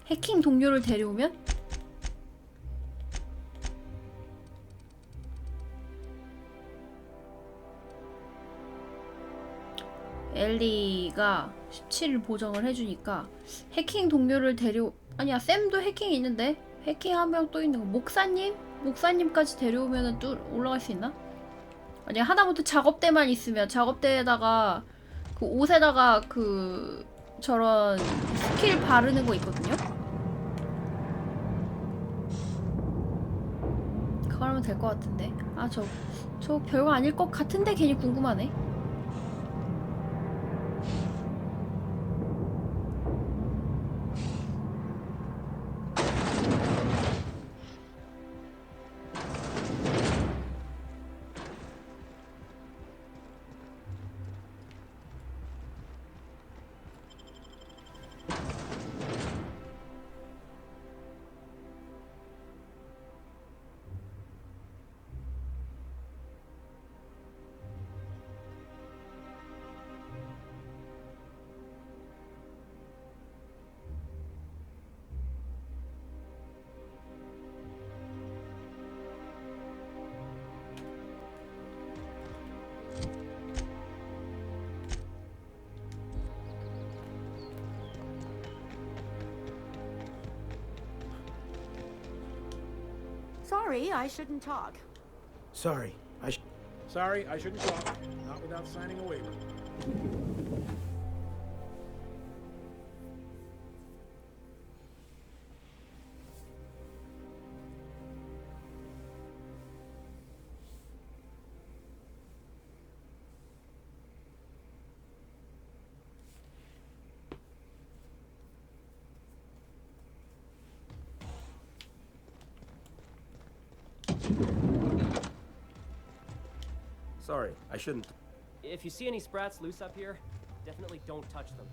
해킹 동료를 데려오면? 엘리가 17일 보정을 해주니까 해킹 동료를 아니야, 샘도 해킹이 있는데? 해킹 한 명 또 있는 거. 목사님? 목사님까지 데려오면은 또 올라갈 수 있나? 아니, 하다못해 작업대만 있으면 작업대에다가 그 옷에다가 그 저런 스킬 바르는 거 있거든요? 그거 하면 될 것 같은데. 아, 저 별거 아닐 것 같은데 괜히 궁금하네. Sorry, I shouldn't talk. Sorry, Sorry, I shouldn't talk. Not without signing a waiver. sorry, I shouldn't. If you see any sprats loose up here, definitely don't touch them.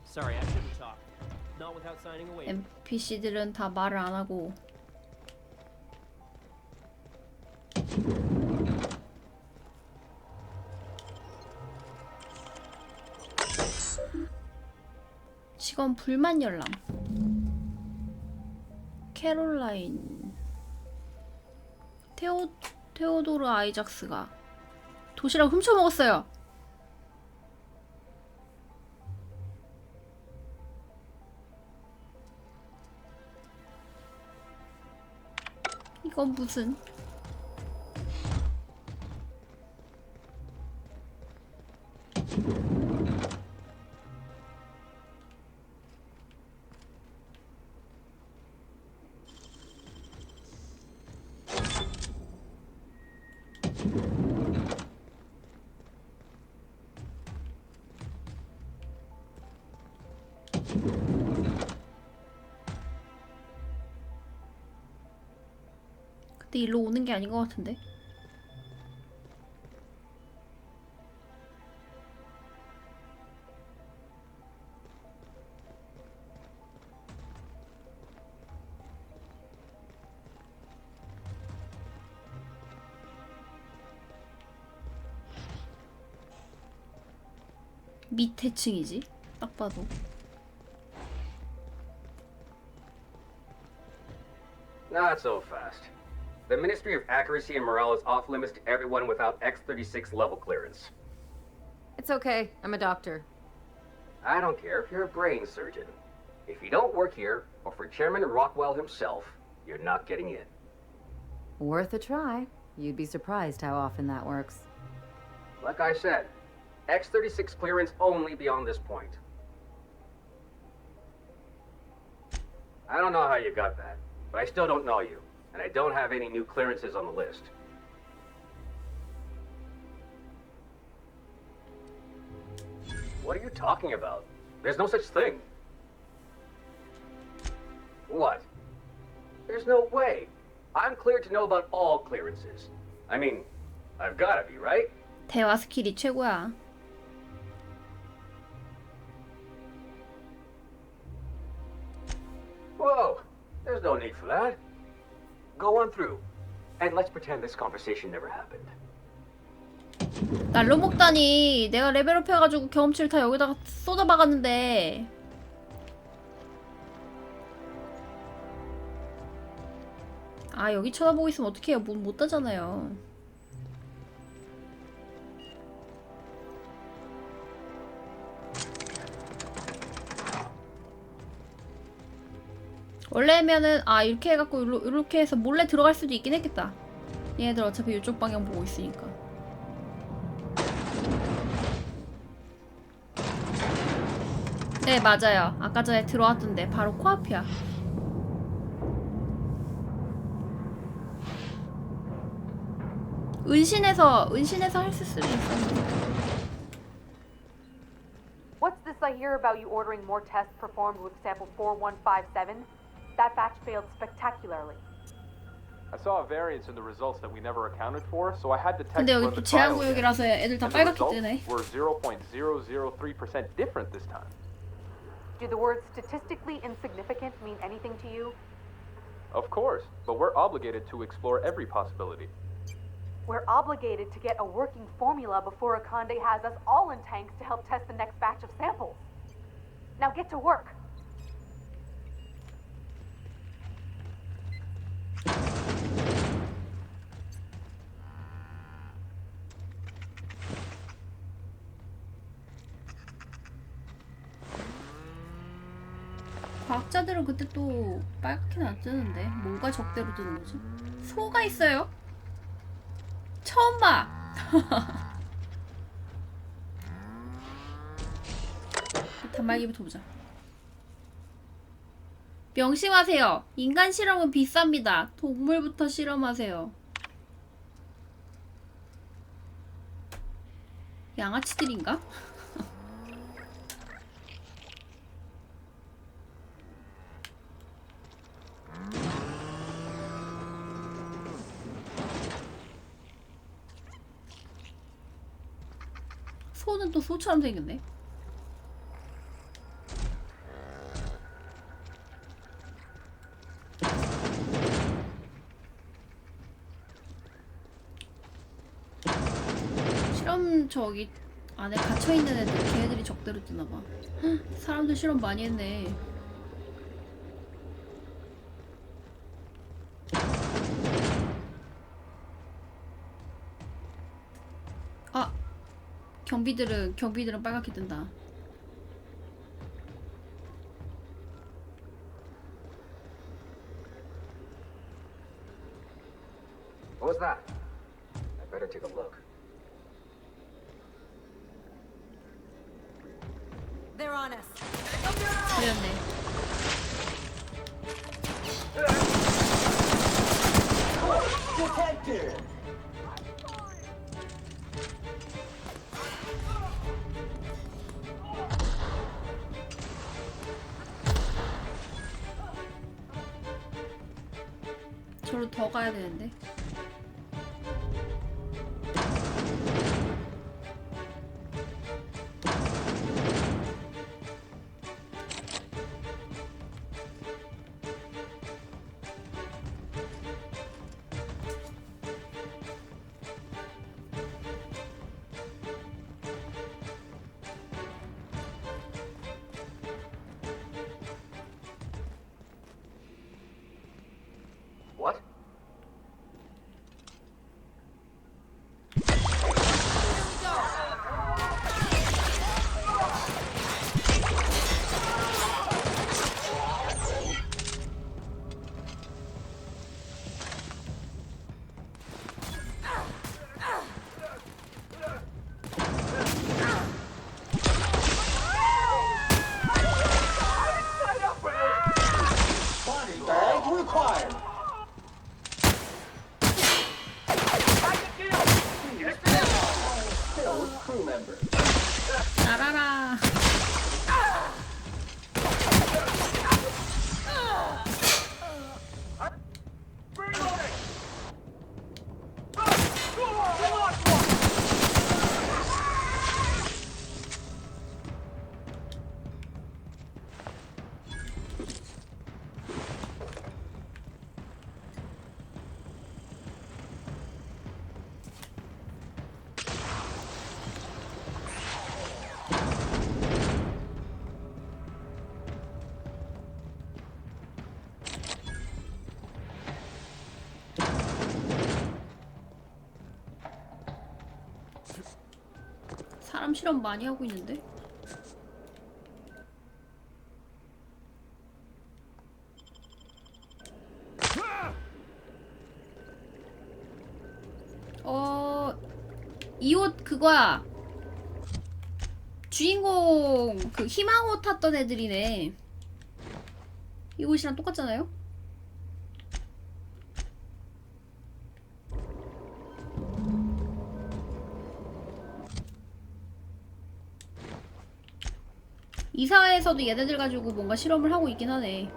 Sorry, I shouldn't talk. Not without signing a waiver. NPC들은 다 말을 안 하고 직원 불만 열람. 캐롤라인 테오도르 아이작스가 도시락 훔쳐 먹었어요. 이건 무슨? 근데 일로 오는 게 아닌 것 같은데? 밑에 층이지? 딱 봐도. Not so fast. The Ministry of Accuracy and Morale is off limits to everyone without X-36 level clearance. It's okay. I'm a doctor. I don't care if you're a brain surgeon. If you don't work here, or for Chairman Rockwell himself, you're not getting in. Worth a try. You'd be surprised how often that works. Like I said, X-36 clearance only beyond this point. I don't know how you got that, but I still don't know you, and I don't have any new clearances on the list. What are you talking about? There's no such thing. What? There's no way. I'm cleared to know about all clearances. I mean, I've gotta be, right? 대화 스킬이 최고야. Whoa, there's no need for that. Go on through, and let's pretend this conversation never happened. 날로 먹다니. 내가 레벨업 해가지고 경험치를 다 여기다가 쏟아박았는데 아 여기 쳐다보고 있으면 어떡해요. 문 못 닫잖아요. 원래면은 이렇게 해갖고 이렇게 해서 몰래 들어갈 수도 있긴 했겠다. 얘네들 어차피 이쪽 방향 보고 있으니까. 네 맞아요. 아까 전에 들어왔던데 바로 코앞이야. 은신해서 할 수도 있었는데. What's this I hear about you ordering more tests performed with sample 4157? That batch failed spectacularly. I saw a variance in the results that we never accounted for, so I had the tech 근데 여기 run 또 the 제한 trial again. 구역이라서 애들 다 And the 빨갛게 results 뜨네. were 0.003% different this time. Do the words statistically insignificant mean anything to you? Of course, but we're obligated to explore every possibility. We're obligated to get a working formula before Akande has us all in tanks to help test the next batch of samples. Now get to work. 과학자들은 그때 또 빨갛게는 안 뜨는데 뭐가 적대로 뜨는 거지? 소가 있어요? 처음 봐! 단말기부터 보자. 명심하세요. 인간 실험은 비쌉니다. 동물부터 실험하세요. 양아치들인가? 소는 또 소처럼 생겼네. 실험 저기 안에 갇혀있는 애들 걔네들이 적대로 뜨나봐. 사람들 실험 많이 했네. 아 경비들은 빨갛게 뜬다. What was that? I better take a look. They're on us. 틀렸네. 저로 더 가야 되는데. What? 사람 실험 많이 하고 있는데? 이 옷 그거야. 주인공 그 희망옷 탔던 애들이네. 이 옷이랑 똑같잖아요? 이사회에서도 얘네들 가지고 뭔가 실험을 하고 있긴 하네.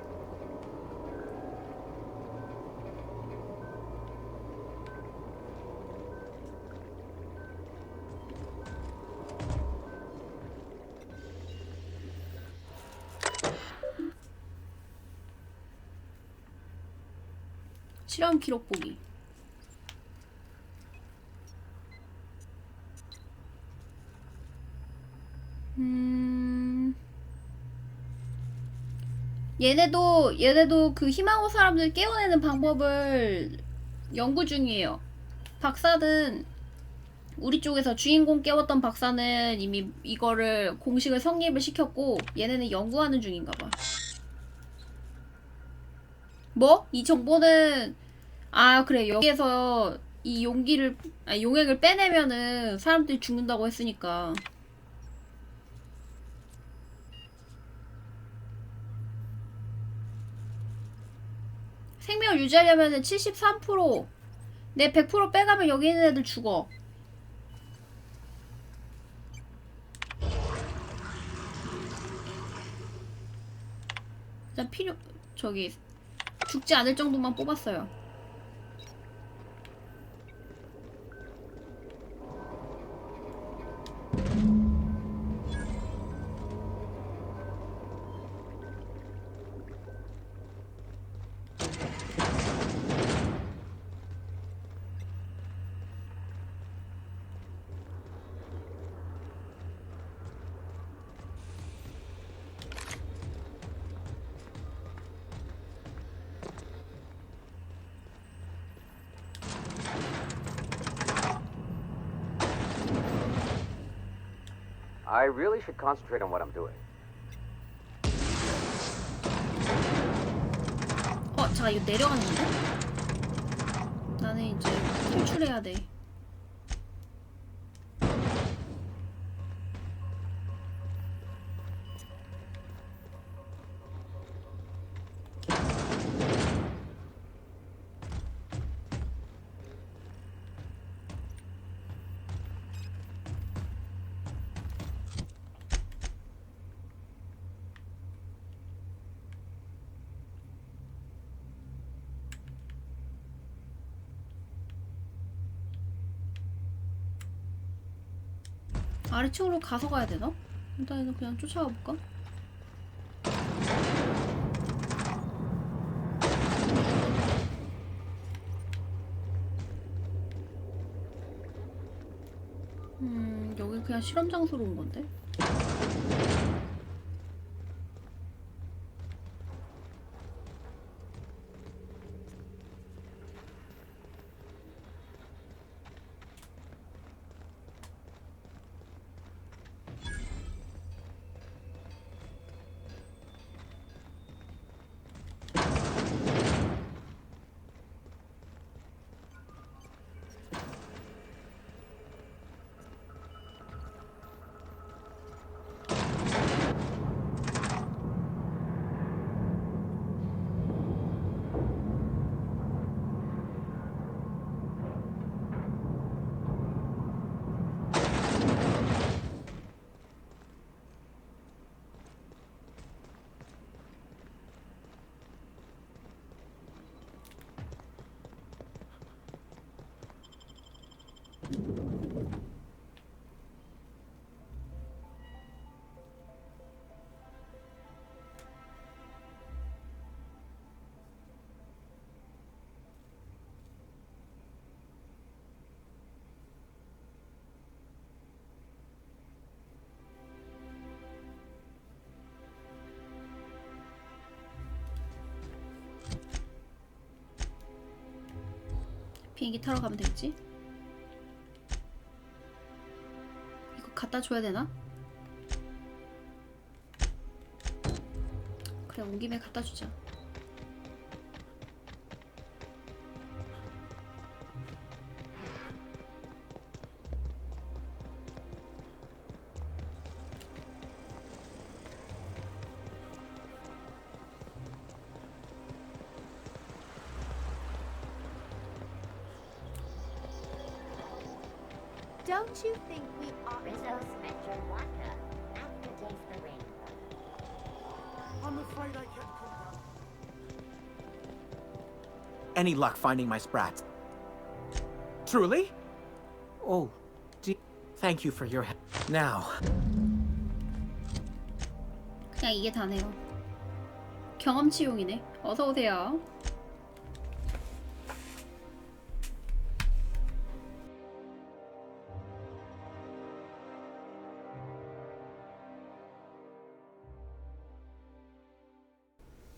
실험 기록 보기. 얘네도 그 희망호 사람들 깨워내는 방법을 연구 중이에요. 박사는 우리 쪽에서 주인공 깨웠던 박사는 이미 이거를 공식을 성립을 시켰고 얘네는 연구하는 중인가봐. 뭐? 이 정보는 그래 여기에서 이 용액을 빼내면은 사람들이 죽는다고 했으니까. 생명을 유지하려면은 73%. 내 100% 빼가면 여기 있는 애들 죽어. 일단 죽지 않을 정도만 뽑았어요. I really should concentrate on what I'm doing. 자 이거 내려갔는데? 나는 이제 탈출해야 돼. 아래층으로 가서 가야 되나? 일단은 그냥 쫓아가 볼까? 여기 그냥 실험 장소로 온 건데? 비행기 타러 가면 되겠지? 이거 갖다 줘야 되나? 그래, 온 김에 갖다 주자. Don't you think we ought Rizzo Spectrum Vodka. Now to taste the rainbow. I'm afraid I can't come down. Any luck finding my sprats? Truly? Oh, thank you for your help. Now, 그냥 이게 다네요. 경험치용이네. 어서 오세요.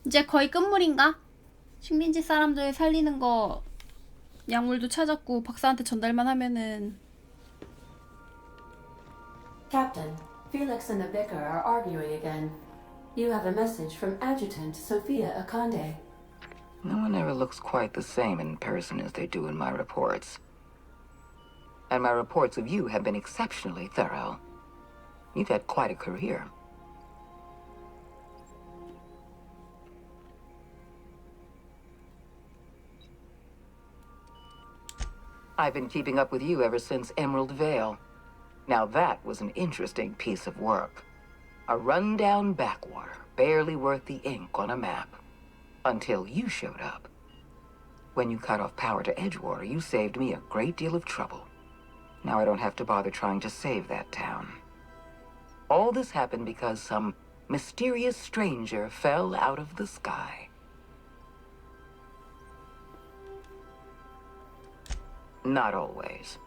이제 거의 끝물인가? 식민지 사람들 살리는 거 약물도 찾았고 박사한테 전달만 하면은. Captain, Felix and the Vicar are arguing again. You have a message from Adjutant Sophia Akande. No one ever looks quite the same in person as they do in my reports. And my reports of you have been exceptionally thorough. You've had quite a career. I've been keeping up with you ever since Emerald Vale. Now that was an interesting piece of work. A rundown backwater, barely worth the ink on a map. Until you showed up. When you cut off power to Edgewater, you saved me a great deal of trouble. Now I don't have to bother trying to save that town. All this happened because some mysterious stranger fell out of the sky. Not always.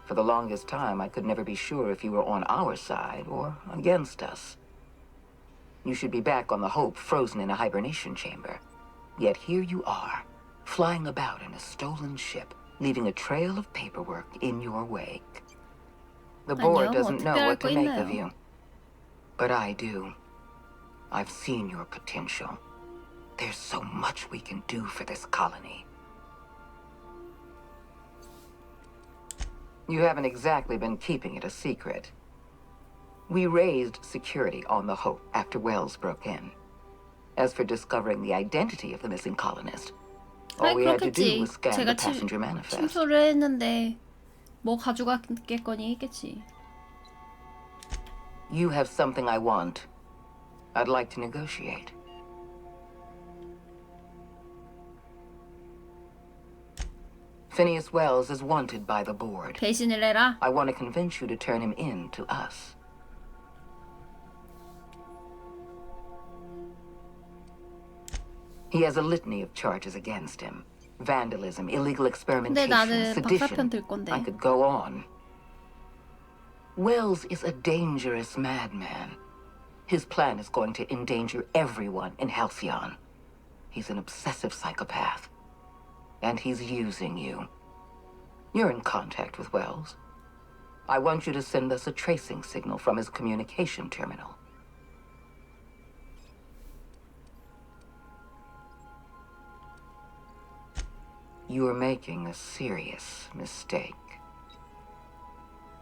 For the longest time, I could never be sure if you were on our side or against us. You should be back on the Hope, frozen in a hibernation chamber. Yet here you are, flying about in a stolen ship, leaving a trail of paperwork in your wake. The board doesn't know what to make of you. But I do. I've seen your potential. There's so much we can do for this colony. You haven't exactly been keeping it a secret. We raised security on the Hope after Wells broke in. As for discovering the identity of the missing colonist, all we had to do was scan the passenger manifest. 침수를 했는데 뭐 가져갔겠거니 했겠지. You have something I want. I'd like to negotiate. Phineas Wells is wanted by the board. 배신을 해라. I want to convince you to turn him in to us. He has a litany of charges against him. Vandalism, illegal 근데 experimentation, 나는 박사편 sedition. 들 건데. I could go on. Wells is a dangerous madman. His plan is going to endanger everyone in Halcyon. He's an obsessive psychopath. And he's using you. You're in contact with Wells. I want you to send us a tracing signal from his communication terminal. You're making a serious mistake.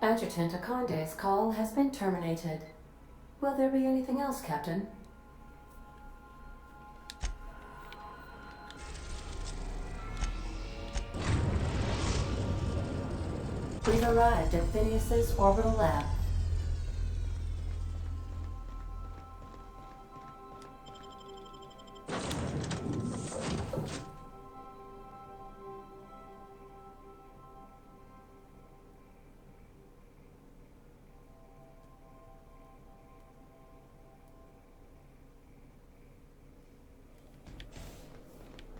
Adjutant Akande's call has been terminated. Will there be anything else, Captain? We've arrived at Phineas's orbital lab.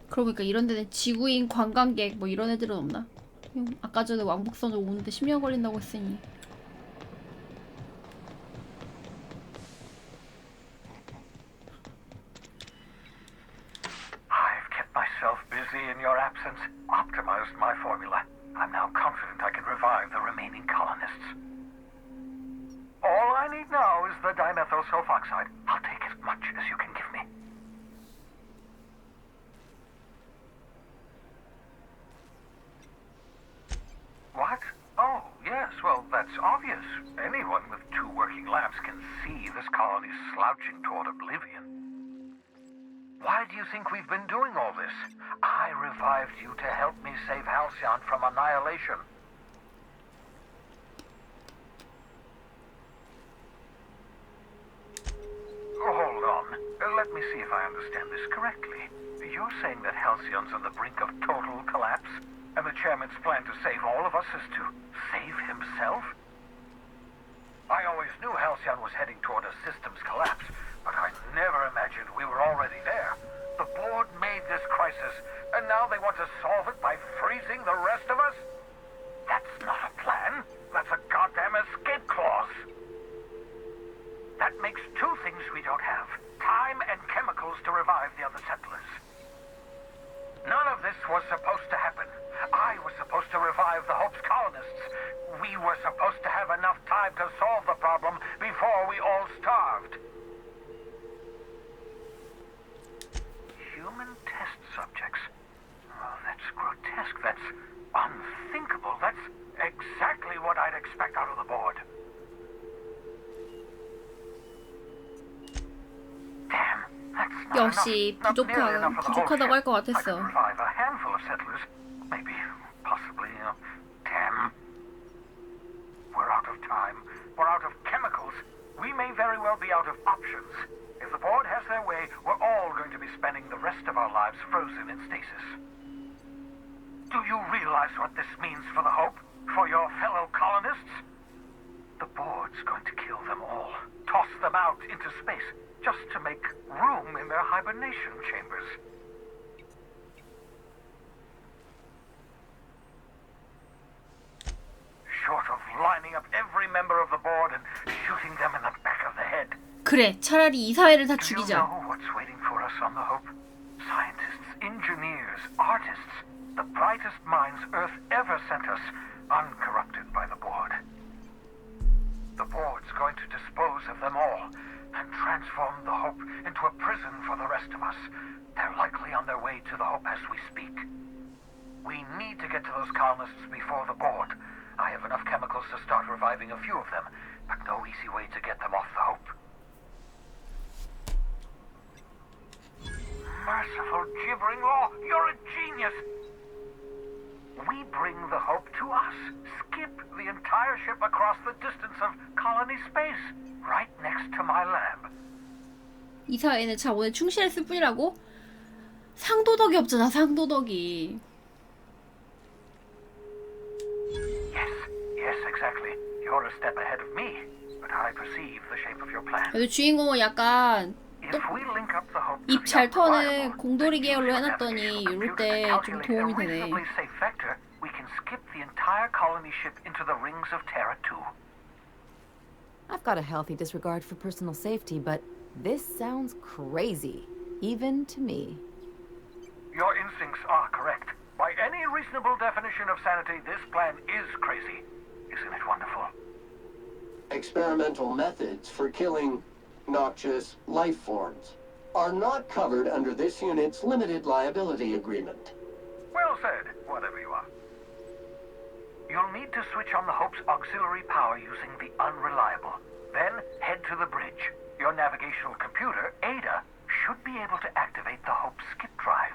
그러고 보니까 이런 데는 지구인 관광객 뭐 이런 애들은 없나? 아까 전에 왕복선으로 오는데 10년 걸린다고 했으니. I've kept myself busy in your absence, optimized my formula. I'm now confident I can revive the remaining colonists. the dimethyl sulfoxide. I'll take as much as you can give me. What? Oh, yes, well, that's obvious. Anyone with 2 working labs can see this colony's slouching toward oblivion. Why do you think we've been doing all this? I revived you to help me save Halcyon from annihilation. Oh, hold on. Let me see if I understand this correctly. You're saying that Halcyon's on the brink of total collapse? And the chairman's plan to save all of us is to save himself? I always knew Halcyon was heading toward a systems collapse, but I never imagined we were already there. The board made this crisis, and now they want to solve it by freezing the rest of us? That's not a plan. That's a goddamn escape clause. That makes 2 things we don't have. Time and chemicals to revive the other settlers. None of this was supposed to happen. I was supposed to revive the Hope's colonists. We were supposed to have enough time to solve the problem before we all starved. Human test subjects. Oh, that's grotesque. That's unthinkable. That's exactly what I'd expect out of the board. Damn, that's not 역시 enough. Not nearly enough for the whole 부족하다고 할 것 ship. I could 같았어. revive a handful of settlers. Maybe, possibly, 10. We're out of time. We're out of chemicals. We may very well be out of options. If the board has their way, we're all going to be spending the rest of our lives frozen in stasis. Do you realize what this means for the Hope? For your fellow colonists? The board's going to kill them all. Toss them out into space, just to make room in their hibernation chambers. Short of lining up every member of the board and shooting them in the back of the head. 그래, 차라리 이사회를 다 Do you 죽이자. know what's waiting for us on the Hope? Scientists, engineers, artists, the brightest minds Earth ever sent us, uncorrupted by the board. The board's going to dispose of them all and transform the Hope into a prison for the rest of us. They're likely on their way to the Hope as we speak. We need to get to those colonists before the board. I have enough chemicals to start reviving a few of them, but no easy way to get them off the Hope. Merciful gibbering law, you're a genius! We bring the Hope to us. Skip the entire ship across the distance of colony space, right next to my lab. 이사회는 자본에 충실했을 뿐이라고? 상도덕이 없잖아, 상도덕이. Yes, exactly. You're a step ahead of me, but I perceive the shape of your plan. 그래도 주인공은 약간 If we link up the Hope to 입 the 잘 터는 unreliable, 공돌이 계열로 useful 해놨더니 navigational 이럴 computer 때 to 좀 calculate 도움이 a 되네. reasonably safe vector, we can skip the entire colony ship into the rings of Terra 2. I've got a healthy disregard for personal safety, but this sounds crazy, even to me. Your instincts are correct. By any reasonable definition of sanity, this plan is crazy. Isn't it wonderful? Experimental methods for killing noxious life forms are not covered under this unit's limited liability agreement. Well said, whatever you are. You'll need to switch on the Hope's auxiliary power using the unreliable. Then head to the bridge. Your navigational computer, Ada, should be able to activate the Hope's skip drive.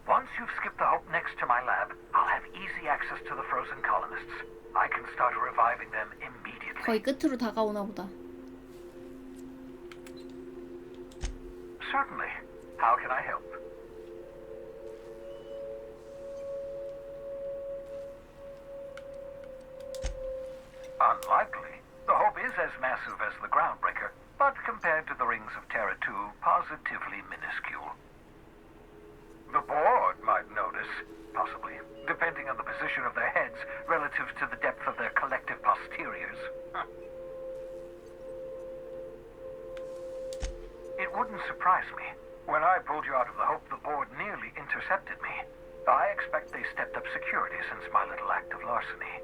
Once you've skipped the Hope next to my lab, I'll have easy access to the frozen colonists. I can start reviving them immediately. 거의 끝으로 다가오나 보다. Certainly. How can I help? Unlikely. The Hope is as massive as the Groundbreaker, but compared to the rings of Terra 2, positively minuscule. The board might notice, possibly, depending on the position of their heads relative to the depth of their collective posteriors. It wouldn't surprise me. When I pulled you out of the Hope, the board nearly intercepted me. I expect they stepped up security since my little act of larceny.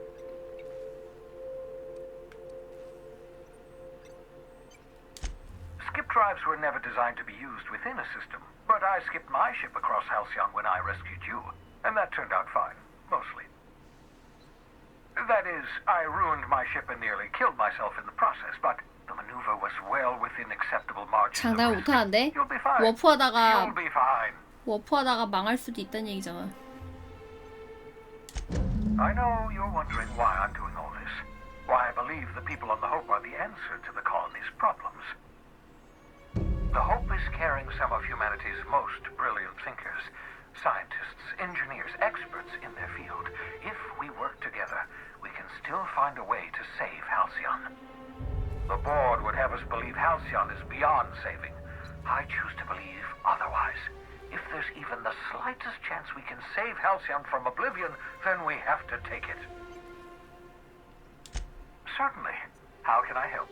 Drives were never designed to be used within a system, but I skipped my ship across Halcyon when I rescued you, and that turned out fine, mostly. That is, I ruined my ship and nearly killed myself in the process, but the maneuver was well within acceptable margins of 장난 risk. 못하는데? You'll be fine. 워프하다가 You'll be fine. 워프하다가 망할 수도 있다는 얘기잖아. I know you're wondering why I'm doing all this. Why I believe the people on the Hope are the answer to the colony's problems. The Hope is carrying some of humanity's most brilliant thinkers, scientists, engineers, experts in their field. If we work together, we can still find a way to save Halcyon. The board would have us believe Halcyon is beyond saving. I choose to believe otherwise. If there's even the slightest chance we can save Halcyon from oblivion, then we have to take it. Certainly. How can I help?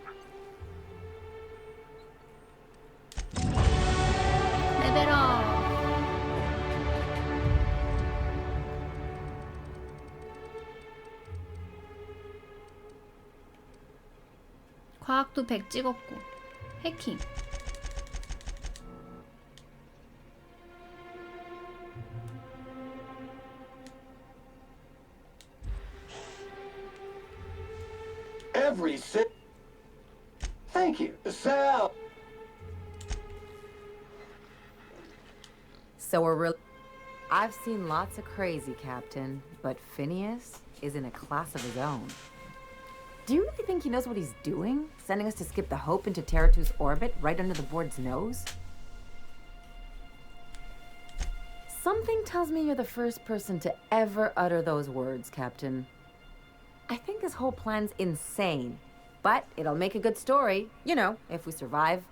레벨업. 과학도 100 찍었고. 해킹. Every si- Thank you. So we're really... I've seen lots of crazy, Captain, but Phineas is in a class of his own. Do you really think he knows what he's doing? Sending us to skip the Hope into Terra 2's orbit right under the board's nose? Something tells me you're the first person to ever utter those words, Captain. I think his whole plan's insane, but it'll make a good story, you know, if we survive.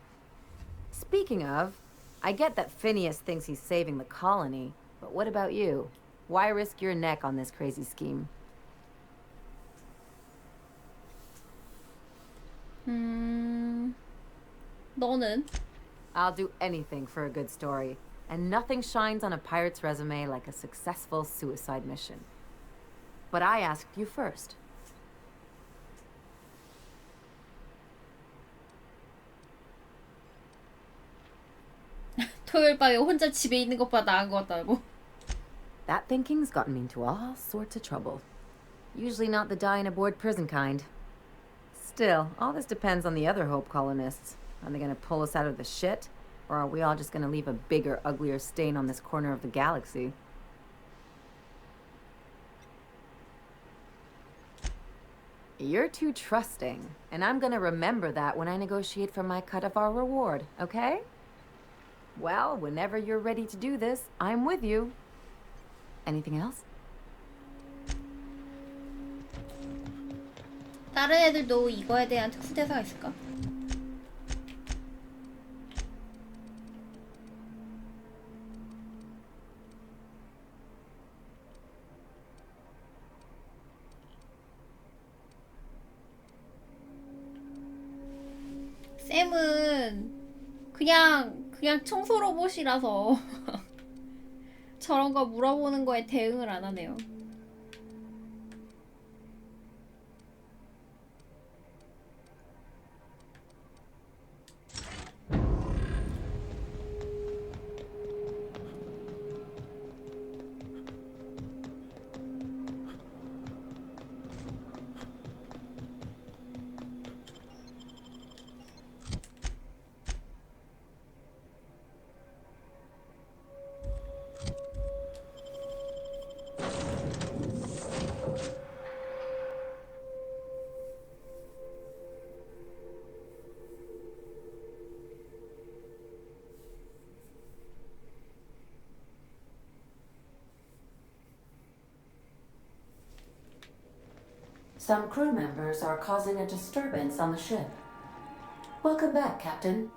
Speaking of, I get that Phineas thinks he's saving the colony, but what about you? Why risk your neck on this crazy scheme? 너는? I'll do anything for a good story, and nothing shines on a pirate's resume like a successful suicide mission. But I asked you first. 토요일 밤에 혼자 집에 있는 것보다 나은 것 같다고? That thinking's gotten me into all sorts of trouble. Usually not the dying aboard prison kind. Still, all this depends on the other Hope colonists. Are they gonna pull us out of the shit? Or are we all just gonna leave a bigger, uglier stain on this corner of the galaxy? You're too trusting, and I'm gonna remember that when I negotiate for my cut of our reward, okay? Well, whenever you're ready to do this, I'm with you. Anything else? 다른 애들도 이거에 대한 특수 대사가 있을까? 쌤은 그냥 청소 로봇이라서 저런 거 물어보는 거에 대응을 안 하네요. Some crew members are causing a disturbance on the ship. Welcome back, Captain.